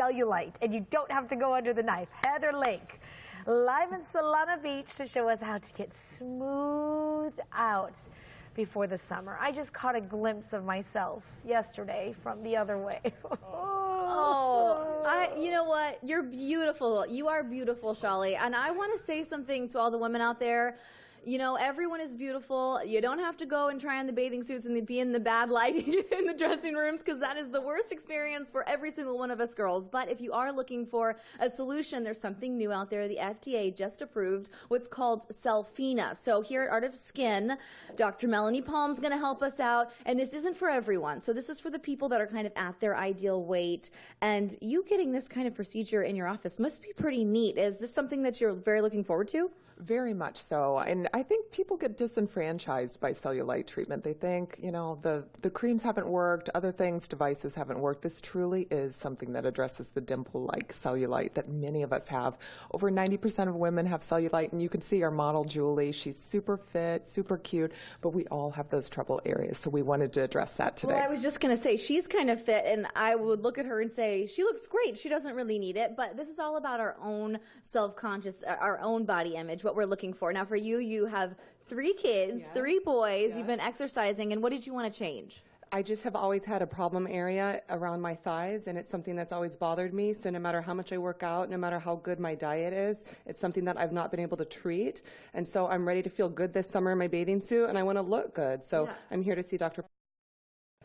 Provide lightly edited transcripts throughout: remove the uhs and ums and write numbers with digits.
cellulite, and you don't have to go under the knife. Heather Lake, live in Solana Beach to show us how to get smooth out before the summer. I just caught a glimpse of myself yesterday from the other way. You know what? You're beautiful. You are beautiful, Shali. And I want to say something to all the women out there. You know, everyone is beautiful. You don't have to go and try on the bathing suits and be in the bad lighting in the dressing rooms, because that is the worst experience for every single one of us girls. But if you are looking for a solution, there's something new out there. The FDA just approved what's called Cellfina. So here at Art of Skin, Dr. Melanie Palm's going to help us out. And this isn't for everyone. So this is for the people that are kind of at their ideal weight. And you getting this kind of procedure in your office must be pretty neat. Is this something that you're very looking forward to? Very much so. And I think people get disenfranchised by cellulite treatment. They think, you know, the creams haven't worked, other things, devices haven't worked. This truly is something that addresses the dimple-like cellulite that many of us have. Over 90% of women have cellulite, and you can see our model, Julie. She's super fit, super cute, but we all have those trouble areas, so we wanted to address that today. Well, I was just going to say, she's kind of fit, and I would look at her and say, she looks great. She doesn't really need it, but this is all about our own self-conscious, our own body image, what we're looking for. Now, for you, you have 3 kids, 3 boys. You've been exercising, and what did you want to change? I just have always had a problem area around my thighs, and it's something that's always bothered me. So no matter how much I work out, no matter how good my diet is, it's something that I've not been able to treat. And so I'm ready to feel good this summer in my bathing suit, and I want to look good. So I'm here to see Dr.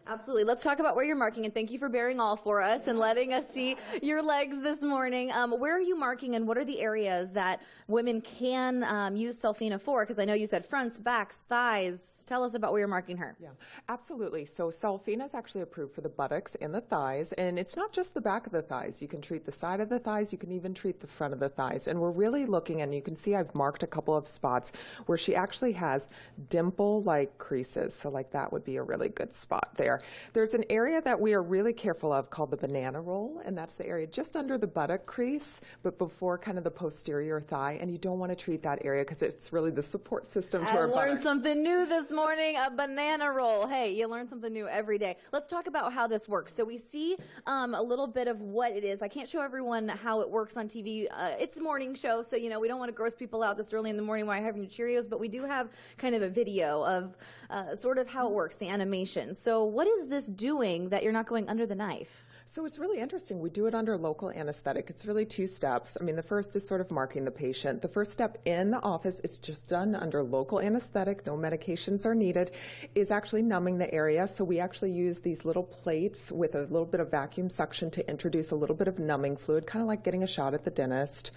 Absolutely. Let's talk about where you're marking, and thank you for bearing all for us and letting us see your legs this morning. Where are you marking, and what are the areas that women can use Cellfina for? Because I know you said fronts, backs, thighs. Tell us about where you're marking her. Yeah, absolutely. So Cellfina is actually approved for the buttocks and the thighs, and it's not just the back of the thighs. You can treat the side of the thighs. You can even treat the front of the thighs. And we're really looking, and you can see I've marked a couple of spots where she actually has dimple-like creases. So like that would be a really good spot there. There's an area that we are really careful of called the banana roll, and that's the area just under the buttock crease, but before kind of the posterior thigh. And you don't want to treat that area because it's really the support system to our buttocks. I learned something new this morning, a banana roll. Hey, you learn something new every day. Let's talk about how this works. So we see a little bit of what it is. I can't show everyone how it works on TV. It's a morning show, so you know we don't want to gross people out this early in the morning while you're having your Cheerios, but we do have kind of a video of sort of how it works, the animation. So what is this doing that you're not going under the knife? So it's really interesting. We do it under local anesthetic. It's really 2 steps. I mean, the first is sort of marking the patient. The first step in the office is just done under local anesthetic. No medications are needed. Is actually numbing the area. So we actually use these little plates with a little bit of vacuum suction to introduce a little bit of numbing fluid, kind of like getting a shot at the dentist.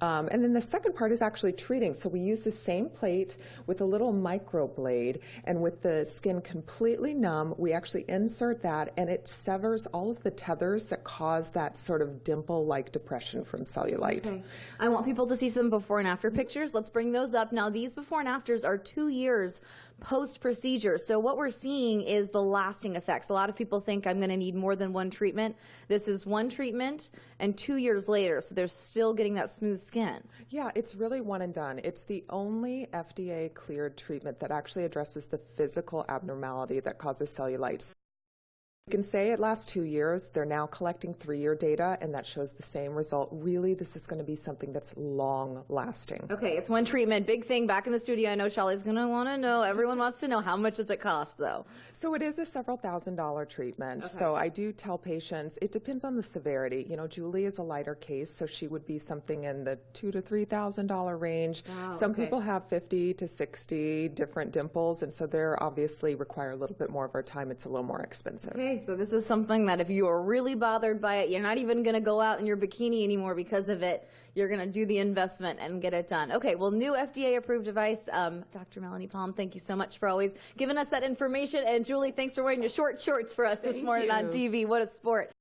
And then the second part is actually treating. So we use the same plate with a little microblade, and with the skin completely numb, we actually insert that, and it severs all of the tethers that cause that sort of dimple-like depression from cellulite. Okay. I want people to see some before and after pictures. Let's bring those up. Now, these before and afters are 2 years post-procedure. So what we're seeing is the lasting effects. A lot of people think I'm going to need more than 1 treatment. This is 1 treatment and 2 years later, so they're still getting that smooth skin. Yeah, it's really one and done. It's the only FDA-cleared treatment that actually addresses the physical abnormality that causes cellulite. You can say it lasts 2 years. They're now collecting 3-year data, and that shows the same result. Really, this is going to be something that's long-lasting. Okay, it's 1 treatment. Big thing back in the studio. I know Shali's going to want to know. Everyone wants to know, how much does it cost, though? So it is a several $1,000 treatment. Okay. So I do tell patients, it depends on the severity. You know, Julie is a lighter case, so she would be something in the $2,000 to $3,000 range. Wow, Some people have 50 to 60 different dimples, and so they're obviously require a little bit more of our time. It's a little more expensive. Okay. So this is something that if you are really bothered by it, you're not even going to go out in your bikini anymore because of it. You're going to do the investment and get it done. Okay, well, new FDA-approved device. Dr. Melanie Palm, thank you so much for always giving us that information. And Julie, thanks for wearing your short shorts for us this morning on TV. What a sport.